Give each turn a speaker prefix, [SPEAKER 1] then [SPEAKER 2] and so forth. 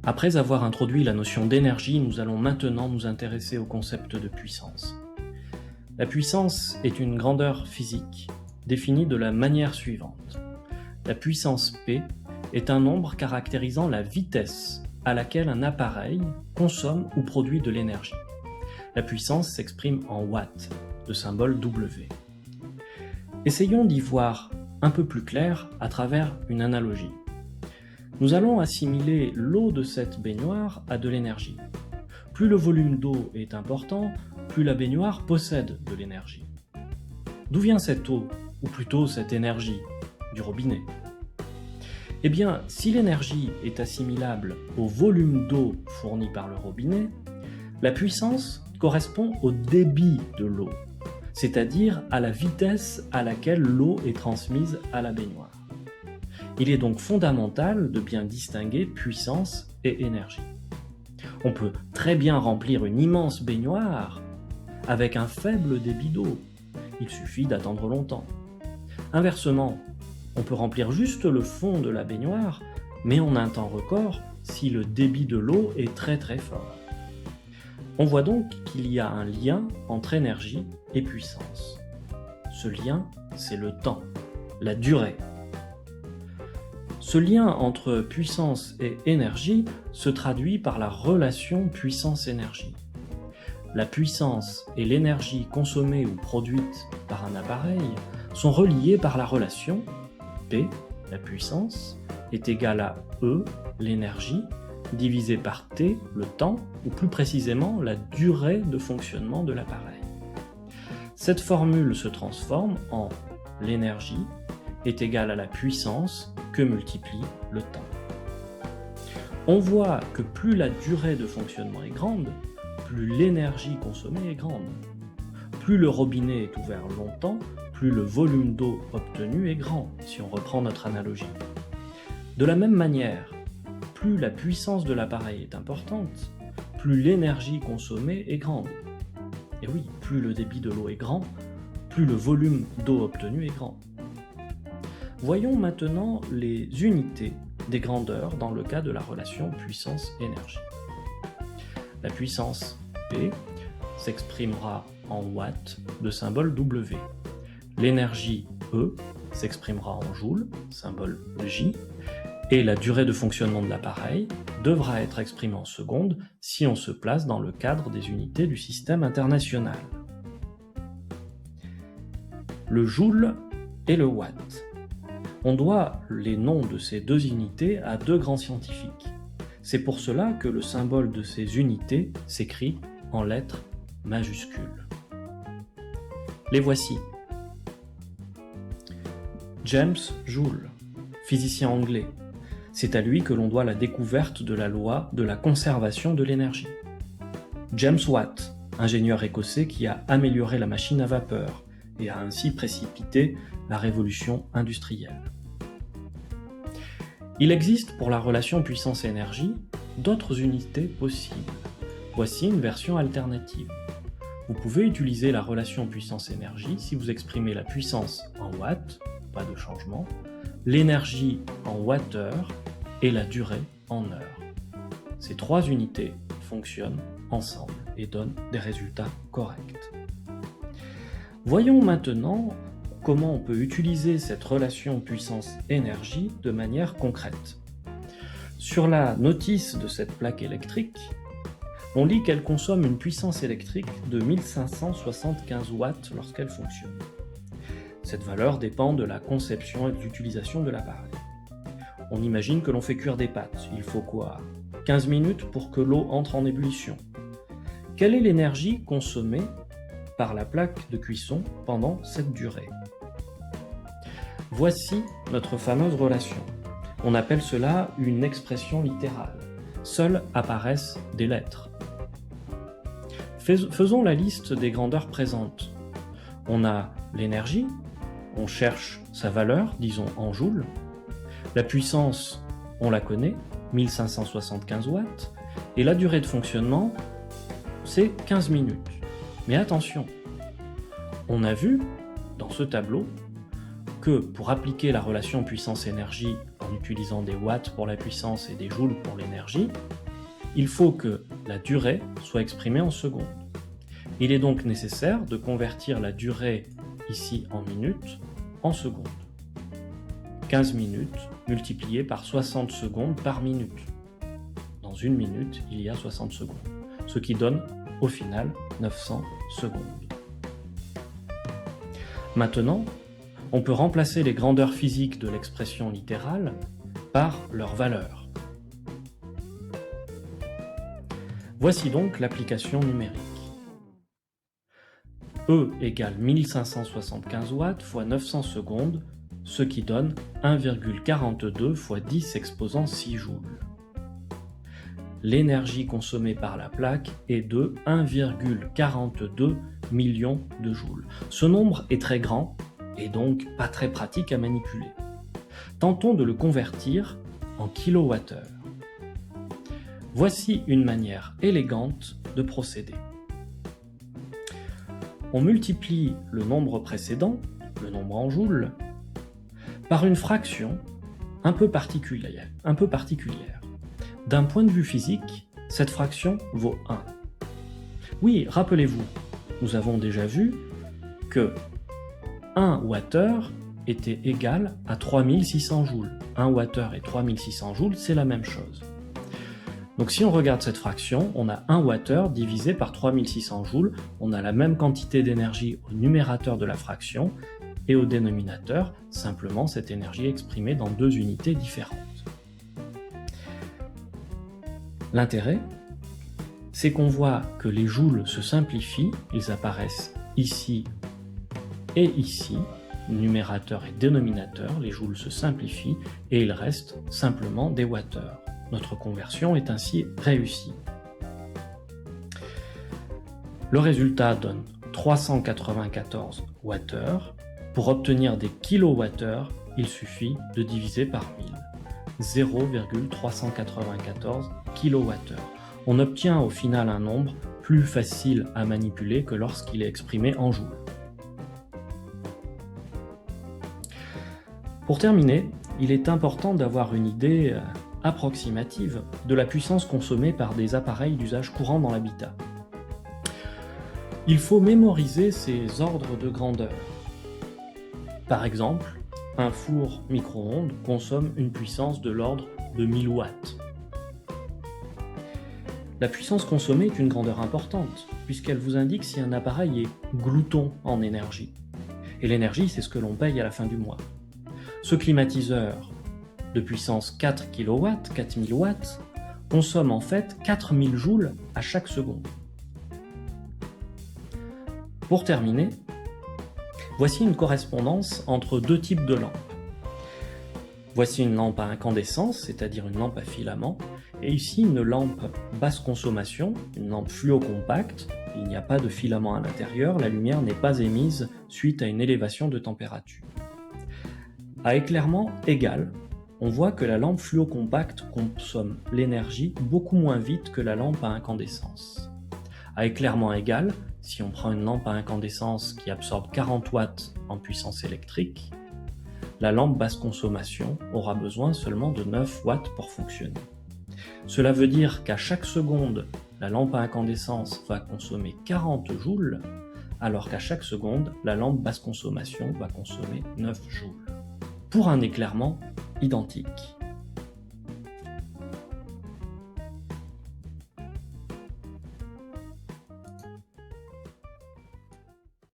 [SPEAKER 1] Après avoir introduit la notion d'énergie, nous allons maintenant nous intéresser au concept de puissance. La puissance est une grandeur physique définie de la manière suivante. La puissance P est un nombre caractérisant la vitesse à laquelle un appareil consomme ou produit de l'énergie. La puissance s'exprime en watts, de symbole W. Essayons d'y voir un peu plus clair à travers une analogie. Nous allons assimiler l'eau de cette baignoire à de l'énergie. Plus le volume d'eau est important, plus la baignoire possède de l'énergie. D'où vient cette eau, ou plutôt cette énergie, du robinet? Eh bien, si l'énergie est assimilable au volume d'eau fourni par le robinet, la puissance correspond au débit de l'eau, c'est-à-dire à la vitesse à laquelle l'eau est transmise à la baignoire. Il est donc fondamental de bien distinguer puissance et énergie. On peut très bien remplir une immense baignoire avec un faible débit d'eau. Il suffit d'attendre longtemps. Inversement, on peut remplir juste le fond de la baignoire, mais en un temps record si le débit de l'eau est très très fort. On voit donc qu'il y a un lien entre énergie et puissance. Ce lien, c'est le temps, la durée. Ce lien entre puissance et énergie se traduit par la relation puissance-énergie. La puissance et l'énergie consommée ou produite par un appareil sont reliées par la relation P, la puissance, est égale à E, l'énergie, divisé par T, le temps, ou plus précisément la durée de fonctionnement de l'appareil. Cette formule se transforme en l'énergie est égale à la puissance que multiplie le temps. On voit que plus la durée de fonctionnement est grande, plus l'énergie consommée est grande. Plus le robinet est ouvert longtemps, plus le volume d'eau obtenu est grand, si on reprend notre analogie. De la même manière, plus la puissance de l'appareil est importante, plus l'énergie consommée est grande. Et oui, plus le débit de l'eau est grand, plus le volume d'eau obtenu est grand. Voyons maintenant les unités des grandeurs dans le cas de la relation puissance-énergie. La puissance P s'exprimera en watts de symbole W. L'énergie E s'exprimera en joules, symbole J, et la durée de fonctionnement de l'appareil devra être exprimée en secondes si on se place dans le cadre des unités du système international. Le joule et le watt. On doit les noms de ces deux unités à deux grands scientifiques. C'est pour cela que le symbole de ces unités s'écrit en lettres majuscules. Les voici. James Joule, physicien anglais. C'est à lui que l'on doit la découverte de la loi de la conservation de l'énergie. James Watt, ingénieur écossais qui a amélioré la machine à vapeur et a ainsi précipité la révolution industrielle. Il existe pour la relation puissance-énergie d'autres unités possibles. Voici une version alternative. Vous pouvez utiliser la relation puissance-énergie si vous exprimez la puissance en watts, pas de changement, l'énergie en wattheure et la durée en heure. Ces trois unités fonctionnent ensemble et donnent des résultats corrects. Voyons maintenant comment on peut utiliser cette relation puissance-énergie de manière concrète. Sur la notice de cette plaque électrique, on lit qu'elle consomme une puissance électrique de 1575 watts lorsqu'elle fonctionne. Cette valeur dépend de la conception et de l'utilisation de l'appareil. On imagine que l'on fait cuire des pâtes. Il faut quoi? 15 minutes pour que l'eau entre en ébullition. Quelle est l'énergie consommée par la plaque de cuisson pendant cette durée? Voici notre fameuse relation. On appelle cela une expression littérale. Seules apparaissent des lettres. Faisons la liste des grandeurs présentes. On a l'énergie, on cherche sa valeur, disons en joules. La puissance, on la connaît, 1575 watts. Et la durée de fonctionnement, c'est 15 minutes. Mais attention, on a vu dans ce tableau que pour appliquer la relation puissance-énergie en en utilisant des watts pour la puissance et des joules pour l'énergie, il faut que la durée soit exprimée en secondes. Il est donc nécessaire de convertir la durée ici en minutes en secondes. 15 minutes multipliées par 60 secondes par minute. Dans une minute, il y a 60 secondes, ce qui donne au final 900 secondes. Maintenant, on peut remplacer les grandeurs physiques de l'expression littérale par leur valeur. Voici donc l'application numérique. E égale 1575 watts fois 900 secondes, ce qui donne 1,42 fois 10 exposant 6 joules. L'énergie consommée par la plaque est de 1,42 million de joules. Ce nombre est très grand et donc pas très pratique à manipuler. Tentons de le convertir en kilowattheure. Voici une manière élégante de procéder. On multiplie le nombre précédent, le nombre en joules, par une fraction un peu particulière. D'un point de vue physique, cette fraction vaut 1. Oui, rappelez-vous, nous avons déjà vu que 1 wattheure était égal à 3600 joules. 1 wattheure et 3600 joules, c'est la même chose. Donc si on regarde cette fraction, on a 1 wattheure divisé par 3600 joules, on a la même quantité d'énergie au numérateur de la fraction, et au dénominateur, simplement cette énergie exprimée dans deux unités différentes. L'intérêt, c'est qu'on voit que les joules se simplifient, ils apparaissent ici et ici, numérateur et dénominateur, les joules se simplifient et il reste simplement des wattheures. Notre conversion est ainsi réussie. Le résultat donne 394 wattheures. Pour obtenir des kilowattheures, il suffit de diviser par 1000. 0,394 kilowattheures. On obtient au final un nombre plus facile à manipuler que lorsqu'il est exprimé en joules. Pour terminer, il est important d'avoir une idée approximative de la puissance consommée par des appareils d'usage courant dans l'habitat. Il faut mémoriser ces ordres de grandeur. Par exemple, un four micro-ondes consomme une puissance de l'ordre de 1000 watts. La puissance consommée est une grandeur importante, puisqu'elle vous indique si un appareil est glouton en énergie. Et l'énergie, c'est ce que l'on paye à la fin du mois. Ce climatiseur de puissance 4 kW, 4000 watts, consomme en fait 4000 joules à chaque seconde. Pour terminer, voici une correspondance entre deux types de lampes. Voici une lampe à incandescence, c'est-à-dire une lampe à filament, et ici une lampe basse consommation, une lampe fluocompacte. Il n'y a pas de filament à l'intérieur, la lumière n'est pas émise suite à une élévation de température. À éclairement égal, on voit que la lampe fluocompacte consomme l'énergie beaucoup moins vite que la lampe à incandescence. À éclairement égal, si on prend une lampe à incandescence qui absorbe 40 watts en puissance électrique, la lampe basse consommation aura besoin seulement de 9 watts pour fonctionner. Cela veut dire qu'à chaque seconde, la lampe à incandescence va consommer 40 joules, alors qu'à chaque seconde, la lampe basse consommation va consommer 9 joules. Pour un éclairement identique.